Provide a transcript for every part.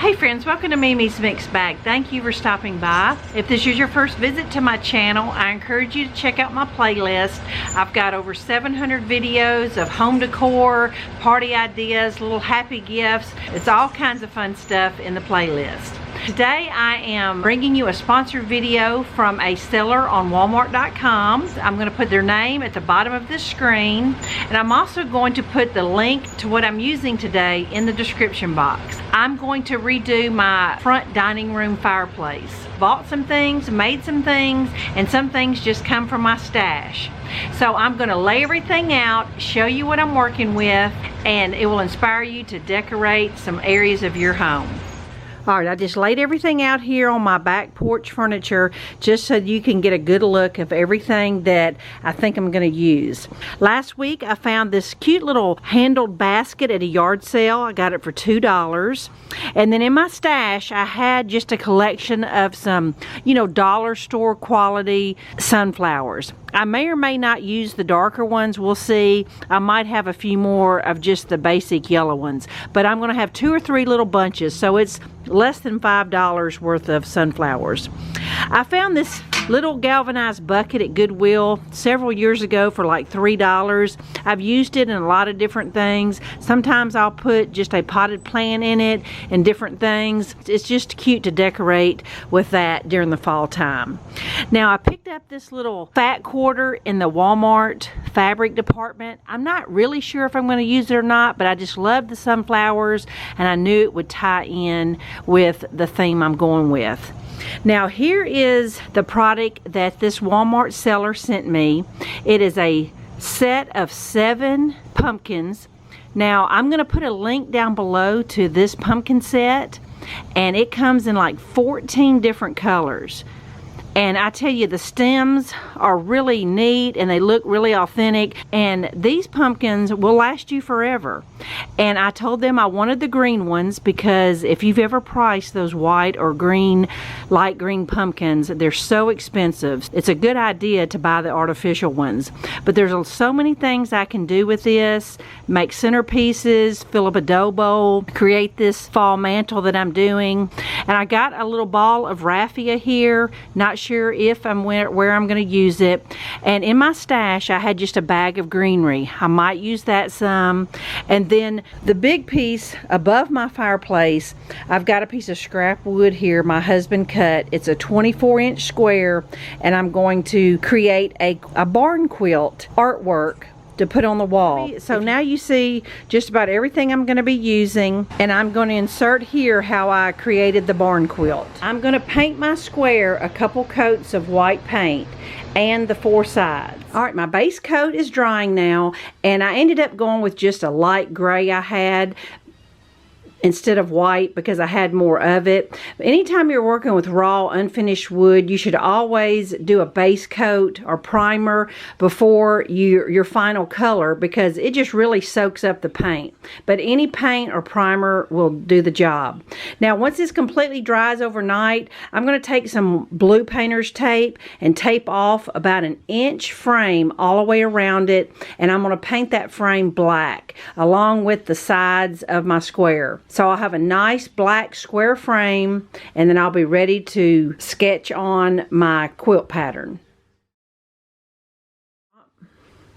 Hey friends, welcome to Mimi's Mixed Bag. Thank you for stopping by. If this is your first visit to my channel, I encourage you to check out my playlist. I've got over 700 videos of home decor, party ideas, little happy gifts. It's all kinds of fun stuff in the playlist. Today I am bringing you a sponsored video from a seller on Walmart.com. I'm going to put their name at the bottom of this screen, and I'm also going to put the link to what I'm using today in the description box. I'm going to redo my front dining room fireplace. Bought some things, made some things, and some things just come from my stash. So I'm going to lay everything out, show you what I'm working with, and it will inspire you to decorate some areas of your home. Alright, I just laid everything out here on my back porch furniture just so you can get a good look of everything that I think I'm going to use. Last week I found this cute little handled basket at a yard sale. I got it for $2. And then in my stash I had just a collection of some, dollar store quality sunflowers. I may or may not use the darker ones, we'll see. I might have a few more of just the basic yellow ones. But I'm going to have 2 or 3 little bunches, so it's less than $5 worth of sunflowers. I found this little galvanized bucket at Goodwill several years ago for like $3. I've used it in a lot of different things. Sometimes I'll put just a potted plant in it and different things. It's just cute to decorate with that during the fall time. Now I picked up this little fat quarter in the Walmart fabric department. I'm not really sure if I'm going to use it or not, but I just love the sunflowers and I knew it would tie in with the theme I'm going with. Now here is the product that this Walmart seller sent me. It is a set of 7 pumpkins. Now I'm going to put a link down below to this pumpkin set, and it comes in like 14 different colors. And I tell you, the stems are really neat and they look really authentic, and these pumpkins will last you forever. And I told them I wanted the green ones because if you've ever priced those white or green, light green pumpkins, they're so expensive. It's a good idea to buy the artificial ones. But there's so many things I can do with this. Make centerpieces, fill up a dough bowl, create this fall mantle that I'm doing. And I got a little ball of raffia here. Not sure if I'm where I'm going to use it. And in my stash I had just a bag of greenery. I might use that some. And then the big piece above my fireplace, I've got a piece of scrap wood here my husband cut. It's a 24-inch square, and I'm going to create a barn quilt artwork to put on the wall. So now you see just about everything I'm going to be using, and I'm going to insert here how I created the barn quilt. I'm going to paint my square a couple coats of white paint and the 4 sides. Alright, my base coat is drying now, and I ended up going with just a light gray I had instead of white because I had more of it. Anytime you're working with raw unfinished wood, you should always do a base coat or primer before your final color, because it just really soaks up the paint. But any paint or primer will do the job. Now once this completely dries overnight, I'm going to take some blue painter's tape and tape off about an inch frame all the way around it, and I'm going to paint that frame black along with the sides of my square. So I'll have a nice black square frame, and then I'll be ready to sketch on my quilt pattern.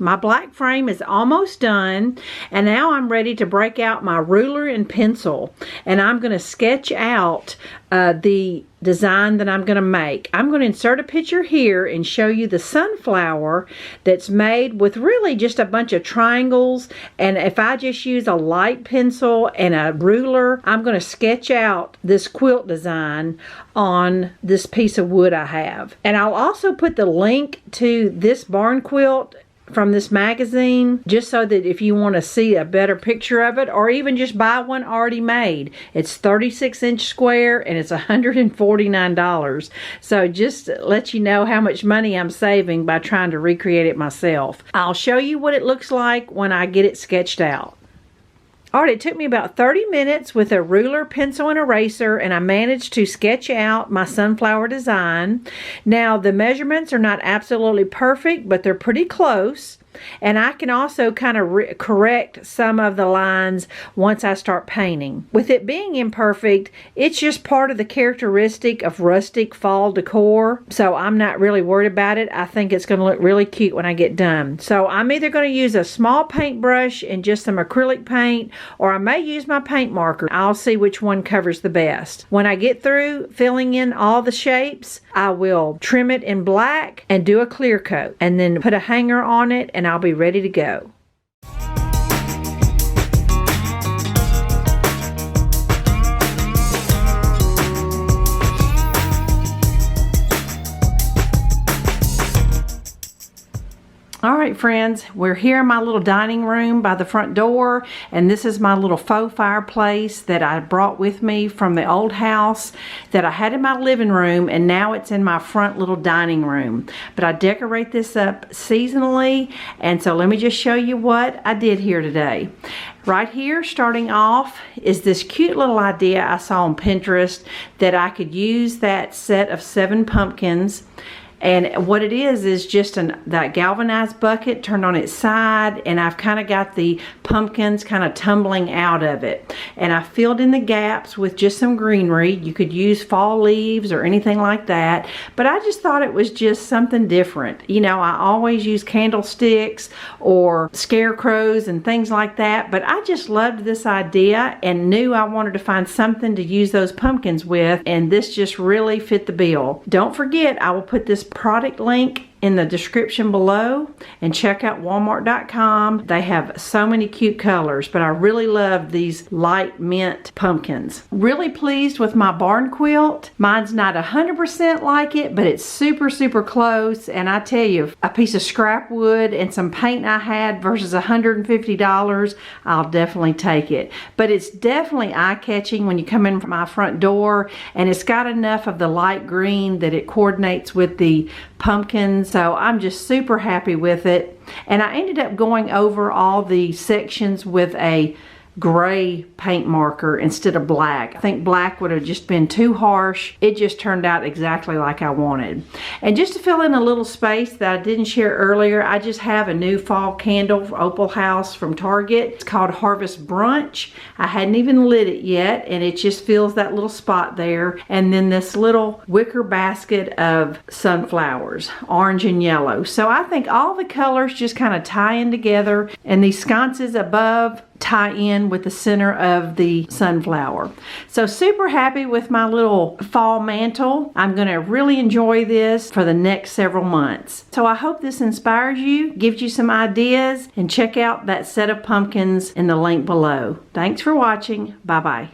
My black frame is almost done, and now I'm ready to break out my ruler and pencil, and I'm going to sketch out the design that I'm going to make. I'm going to insert a picture here and show you the sunflower that's made with really just a bunch of triangles, and if I just use a light pencil and a ruler, I'm going to sketch out this quilt design on this piece of wood I have. And I'll also put the link to this barn quilt from this magazine, just so that if you want to see a better picture of it, or even just buy one already made. It's 36-inch square and it's $149. So just let you know how much money I'm saving by trying to recreate it myself. I'll show you what it looks like when I get it sketched out. Alright, it took me about 30 minutes with a ruler, pencil, and eraser, and I managed to sketch out my sunflower design. Now, the measurements are not absolutely perfect, but they're pretty close. And I can also kind of correct some of the lines once I start painting. With it being imperfect, it's just part of the characteristic of rustic fall decor. So I'm not really worried about it. I think it's going to look really cute when I get done. So I'm either going to use a small paintbrush and just some acrylic paint, or I may use my paint marker. I'll see which one covers the best. When I get through filling in all the shapes, I will trim it in black and do a clear coat, and then put a hanger on it, and I'll be ready to go. All right, friends, we're here in my little dining room by the front door, and this is my little faux fireplace that I brought with me from the old house that I had in my living room, and now it's in my front little dining room. But I decorate this up seasonally, and so let me just show you what I did here today. Right here, starting off, is this cute little idea I saw on Pinterest that I could use that set of 7 pumpkins. And what it is just that galvanized bucket turned on its side, and I've kind of got the pumpkins kind of tumbling out of it. And I filled in the gaps with just some greenery. You could use fall leaves or anything like that, but I just thought it was just something different. You know, I always use candlesticks or scarecrows and things like that, but I just loved this idea and knew I wanted to find something to use those pumpkins with, and this just really fit the bill. Don't forget, I will put this product link in the description below, and check out walmart.com. They have so many cute colors, but I really love these light mint pumpkins. Really pleased with my barn quilt. Mine's not 100% like it, but it's super close. And I tell you, a piece of scrap wood and some paint I had versus $150, I'll definitely take it. But it's definitely eye-catching when you come in from my front door, and it's got enough of the light green that it coordinates with the pumpkins. So I'm just super happy with it. And I ended up going over all the sections with a gray paint marker instead of black. I think black would have just been too harsh. It just turned out exactly like I wanted. And just to fill in a little space that I didn't share earlier, I just have a new fall candle for Opal House from Target. It's called Harvest Brunch. I hadn't even lit it yet, and it just fills that little spot there. And then this little wicker basket of sunflowers, orange and yellow. So I think all the colors just kind of tie in together, and these sconces above tie in with the center of the sunflower. So super happy with my little fall mantle. I'm going to really enjoy this for the next several months. So I hope this inspires you, gives you some ideas, and check out that set of pumpkins in the link below. Thanks for watching. Bye-bye.